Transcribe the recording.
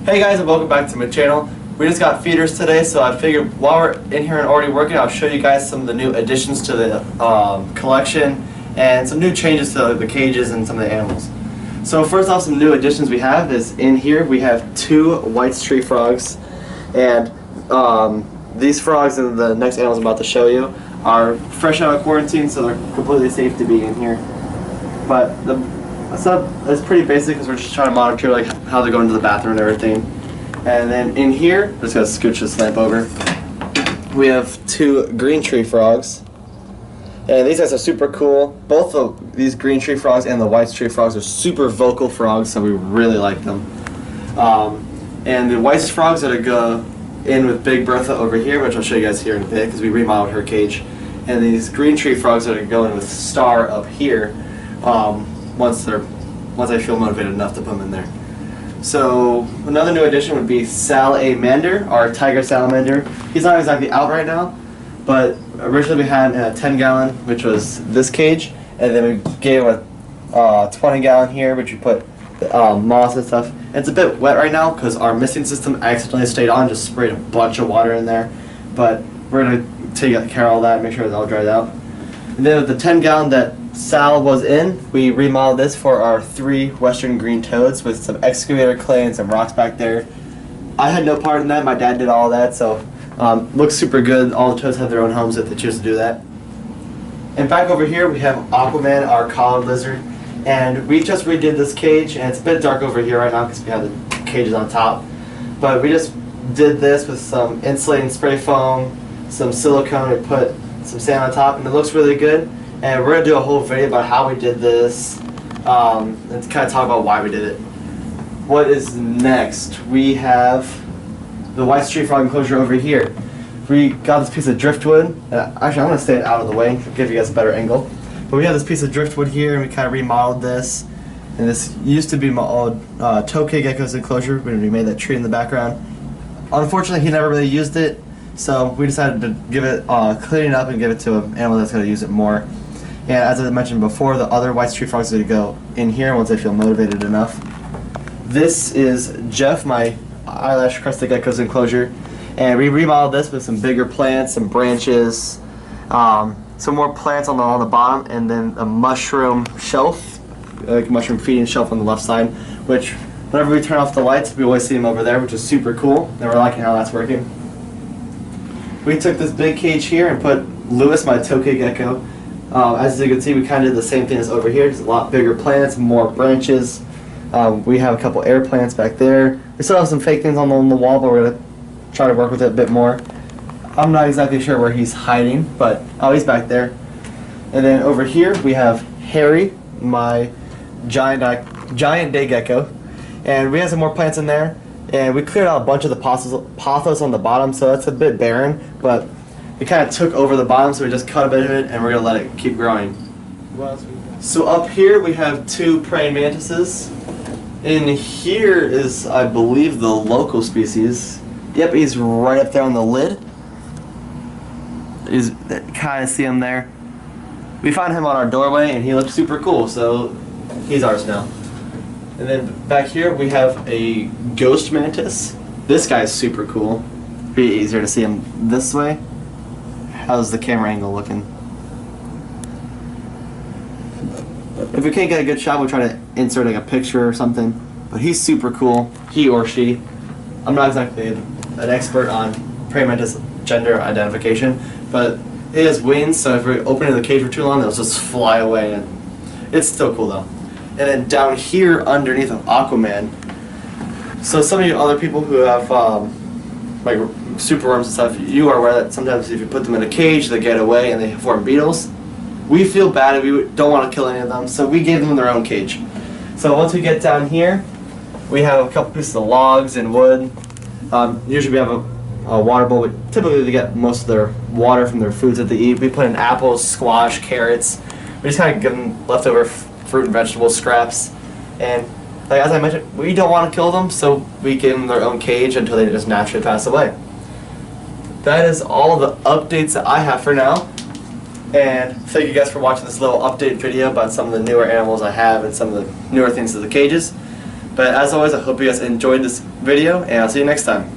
Hey guys, and welcome back to my channel. We just got feeders today, so I figured while we're in here and already working, I'll show you guys some of the new additions to the collection and some new changes to the cages and some of the animals. So first off, some new additions we have is in here we have 2 white street frogs, and these frogs and the next animals I'm about to show you are fresh out of quarantine, so they're completely safe to be in here. But it's pretty basic because we're just trying to monitor like how they're going to the bathroom and everything. And then in here, I'm just gonna scooch this lamp over. We have 2 green tree frogs, and these guys are super cool. Both of these green tree frogs and the white tree frogs are super vocal frogs, so we really like them. And the white frogs are to go in with Big Bertha over here, which I'll show you guys here in a bit because we remodeled her cage. And these green tree frogs are to go in with Star up here. Once I feel motivated enough to put them in there. So another new addition would be Salamander, our tiger salamander. He's not exactly out right now, but originally we had a 10-gallon, which was this cage, and then we gave him a 20-gallon here, which we put moss and stuff. And it's a bit wet right now because our misting system accidentally stayed on, just sprayed a bunch of water in there. But we're gonna take care of all that, make sure it's all dried out. And then with the 10-gallon that Sal was in, we remodeled this for our 3 western green toads with some excavator clay and some rocks back there. I had no part in that, my dad did all that, so looks super good. All the toads have their own homes if they choose to do that. And back over here we have Aquaman, our collared lizard, and we just redid this cage, and it's a bit dark over here right now because we have the cages on top. But we just did this with some insulating spray foam, some silicone, and put some sand on top, and it looks really good. And we're going to do a whole video about how we did this, and kind of talk about why we did it. What is next? We have the white street frog enclosure over here. We got this piece of driftwood. Actually, I'm going to stay out of the way to give you guys a better angle. But we have this piece of driftwood here, and we kind of remodeled this. And this used to be my old tokay gecko's enclosure when we made that tree in the background. Unfortunately, he never really used it, so we decided to give it clean it up and give it to an animal that's going to use it more. And as I mentioned before, the other white street frogs are going to go in here once they feel motivated enough. This is Jeff, my eyelash crested gecko's enclosure, and we remodeled this with some bigger plants, some branches, some more plants on the bottom, and then a mushroom shelf, like a mushroom feeding shelf on the left side, which whenever we turn off the lights, we always see them over there, which is super cool, and we're liking how that's working. We took this big cage here and put Lewis, my tokay gecko. As you can see, we kind of did the same thing as over here, just a lot bigger plants, more branches. We have a couple air plants back there. We still have some fake things on the wall, but we're going to try to work with it a bit more. I'm not exactly sure where he's hiding, but he's back there. And then over here we have Harry, my giant day gecko. And we have some more plants in there. And we cleared out a bunch of the pothos on the bottom, so it's a bit barren, but we kind of took over the bottom, so we just cut a bit of it, and we're going to let it keep growing. What else we got? So up here we have 2 praying mantises. In here is, I believe, the local species. Yep, he's right up there on the lid. You kind of see him there. We found him on our doorway, and he looked super cool, so he's ours now. And then back here we have a ghost mantis. This guy's super cool. Be easier to see him this way. How's the camera angle looking? If we can't get a good shot, we'll try to insert like a picture or something. But he's super cool, he or she. I'm not exactly an expert on praying mantis gender identification, but it has wings, so if we open it in the cage for too long, they'll just fly away. And it's still cool though. And then down here underneath of Aquaman, so some of you other people who have like superworms and stuff, you are aware that sometimes if you put them in a cage, they get away and they form beetles. We feel bad and we don't want to kill any of them, so we gave them their own cage. So once we get down here, we have a couple pieces of logs and wood. Usually we have a water bowl, but typically they get most of their water from their foods that they eat. We put in apples, squash, carrots. We just kind of give them leftover fruit and vegetable scraps. And like as I mentioned, we don't want to kill them, so we give them their own cage until they just naturally pass away. That is all the updates that I have for now. And thank you guys for watching this little update video about some of the newer animals I have and some of the newer things to the cages. But as always, I hope you guys enjoyed this video, and I'll see you next time.